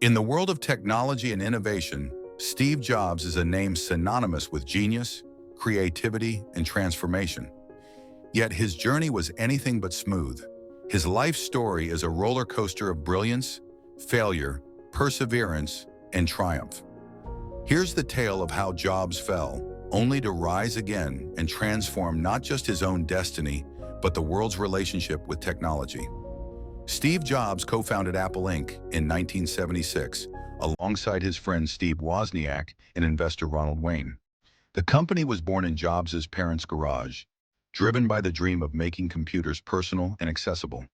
In the world of technology and innovation, Steve Jobs is a name synonymous with genius, creativity, and transformation. Yet his journey was anything but smooth. His life story is a roller coaster of brilliance, failure, perseverance, and triumph. Here's the tale of how Jobs fell, only to rise again and transform not just his own destiny, but the world's relationship with technology. Steve Jobs co-founded Apple Inc. in 1976, alongside his friend Steve Wozniak and investor Ronald Wayne. The company was born in Jobs' parents' garage, driven by the dream of making computers personal and accessible.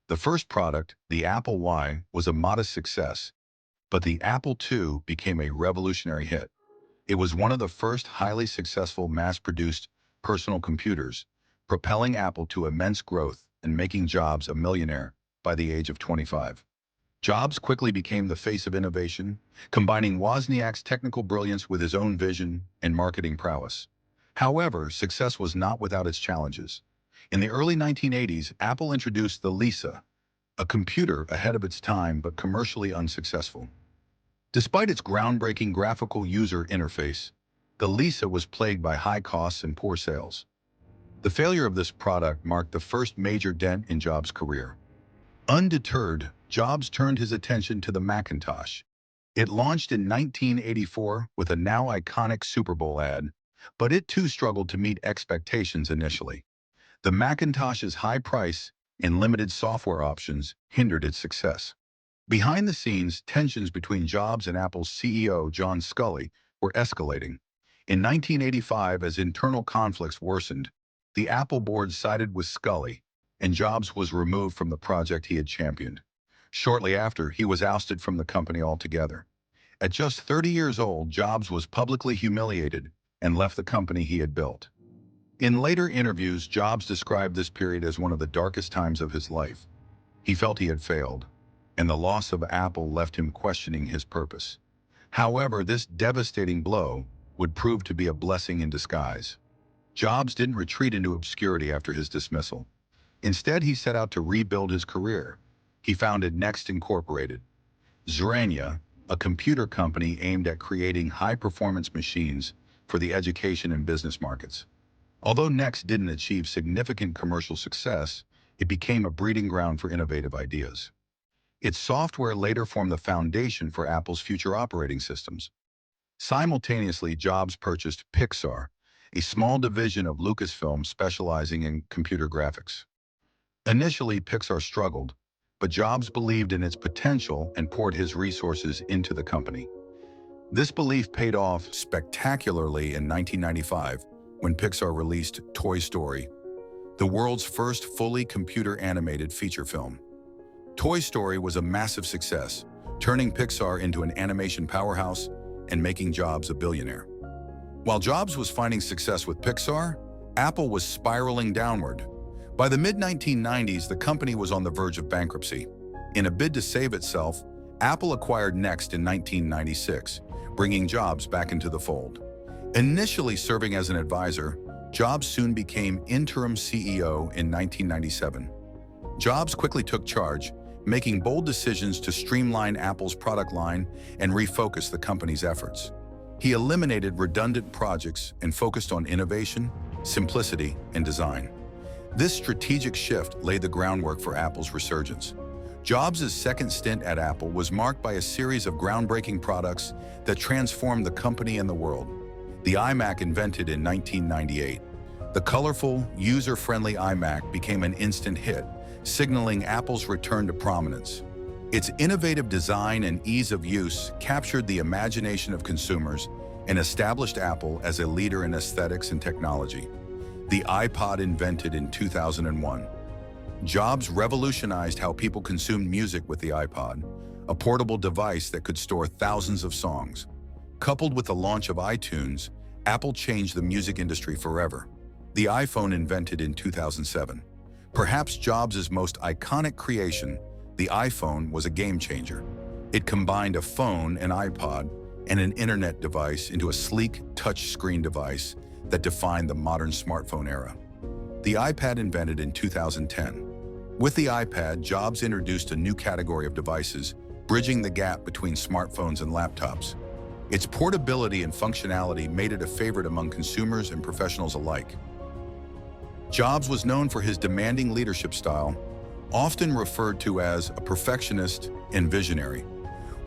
The first product, the Apple I, was a modest success, but the Apple II became a revolutionary hit. It was one of the first highly successful mass-produced personal computers, propelling Apple to immense growth and making Jobs a millionaire by the age of 25. Jobs quickly became the face of innovation, combining Wozniak's technical brilliance with his own vision and marketing prowess. However, success was not without its challenges. In the early 1980s, Apple introduced the Lisa, a computer ahead of its time but commercially unsuccessful. Despite its groundbreaking graphical user interface, the Lisa was plagued by high costs and poor sales. The failure of this product marked the first major dent in Jobs' career. Undeterred, Jobs turned his attention to the Macintosh. It launched in 1984 with a now iconic Super Bowl ad, but it too struggled to meet expectations initially. The Macintosh's high price and limited software options hindered its success. Behind the scenes, tensions between Jobs and Apple's CEO, John Sculley, were escalating. In 1985, as internal conflicts worsened, the Apple board sided with Sculley, and Jobs was removed from the project he had championed. Shortly after, he was ousted from the company altogether. At just 30 years old, Jobs was publicly humiliated and left the company he had built. In later interviews, Jobs described this period as one of the darkest times of his life. He felt he had failed, and the loss of Apple left him questioning his purpose. However, this devastating blow would prove to be a blessing in disguise. Jobs didn't retreat into obscurity after his dismissal. Instead, he set out to rebuild his career. He founded Next Incorporated, Zrania, a computer company aimed at creating high-performance machines for the education and business markets. Although Next didn't achieve significant commercial success, it became a breeding ground for innovative ideas. Its software later formed the foundation for Apple's future operating systems. Simultaneously, Jobs purchased Pixar, a small division of Lucasfilm specializing in computer graphics. Initially, Pixar struggled, but Jobs believed in its potential and poured his resources into the company. This belief paid off spectacularly in 1995 when Pixar released Toy Story, the world's first fully computer-animated feature film. Toy Story was a massive success, turning Pixar into an animation powerhouse and making Jobs a billionaire. While Jobs was finding success with Pixar, Apple was spiraling downward. By the mid-1990s, the company was on the verge of bankruptcy. In a bid to save itself, Apple acquired Next in 1996, bringing Jobs back into the fold. Initially serving as an advisor, Jobs soon became interim CEO in 1997. Jobs quickly took charge, making bold decisions to streamline Apple's product line and refocus the company's efforts. He eliminated redundant projects and focused on innovation, simplicity, and design. This strategic shift laid the groundwork for Apple's resurgence. Jobs' second stint at Apple was marked by a series of groundbreaking products that transformed the company and the world. The iMac, invented in 1998. The colorful, user-friendly iMac became an instant hit, signaling Apple's return to prominence. Its innovative design and ease of use captured the imagination of consumers and established Apple as a leader in aesthetics and technology. The iPod, invented in 2001. Jobs revolutionized how people consumed music with the iPod, a portable device that could store thousands of songs. Coupled with the launch of iTunes, Apple changed the music industry forever. The iPhone, invented in 2007. Perhaps Jobs' most iconic creation, the iPhone was a game-changer. It combined a phone, an iPod, and an internet device into a sleek touch-screen device that defined the modern smartphone era. The iPad, invented in 2010. With the iPad, Jobs introduced a new category of devices, bridging the gap between smartphones and laptops. Its portability and functionality made it a favorite among consumers and professionals alike. Jobs was known for his demanding leadership style, often referred to as a perfectionist and visionary.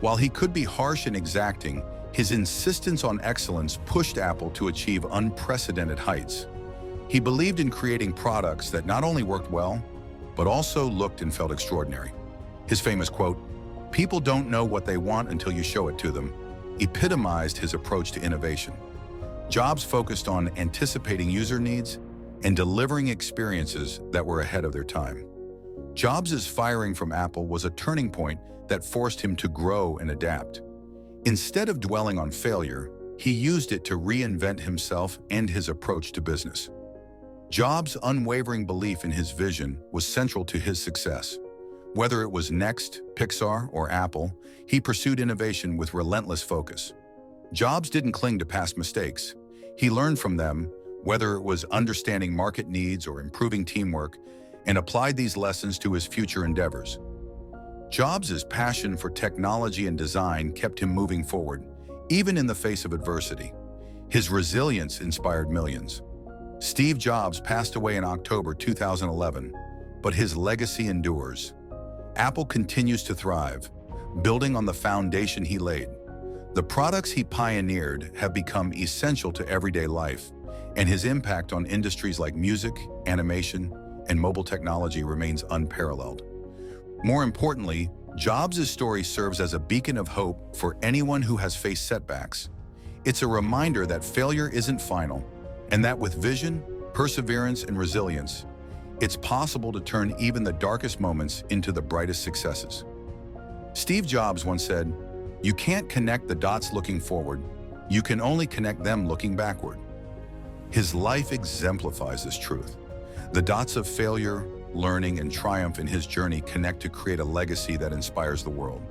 While he could be harsh and exacting, his insistence on excellence pushed Apple to achieve unprecedented heights. He believed in creating products that not only worked well, but also looked and felt extraordinary. His famous quote, "People don't know what they want until you show it to them," epitomized his approach to innovation. Jobs focused on anticipating user needs and delivering experiences that were ahead of their time. Jobs' firing from Apple was a turning point that forced him to grow and adapt. Instead of dwelling on failure, he used it to reinvent himself and his approach to business. Jobs' unwavering belief in his vision was central to his success. Whether it was Next, Pixar, or Apple, he pursued innovation with relentless focus. Jobs didn't cling to past mistakes. He learned from them, whether it was understanding market needs or improving teamwork, and applied these lessons to his future endeavors. Jobs' passion for technology and design kept him moving forward, even in the face of adversity. His resilience inspired millions. Steve Jobs passed away in October 2011, but his legacy endures. Apple continues to thrive, building on the foundation he laid. The products he pioneered have become essential to everyday life, and his impact on industries like music, animation, and mobile technology remains unparalleled. More importantly, Jobs' story serves as a beacon of hope for anyone who has faced setbacks. It's a reminder that failure isn't final, and that with vision, perseverance, and resilience, it's possible to turn even the darkest moments into the brightest successes. Steve Jobs once said, "You can't connect the dots looking forward, you can only connect them looking backward." His life exemplifies this truth. The dots of failure, learning, and triumph in his journey connect to create a legacy that inspires the world.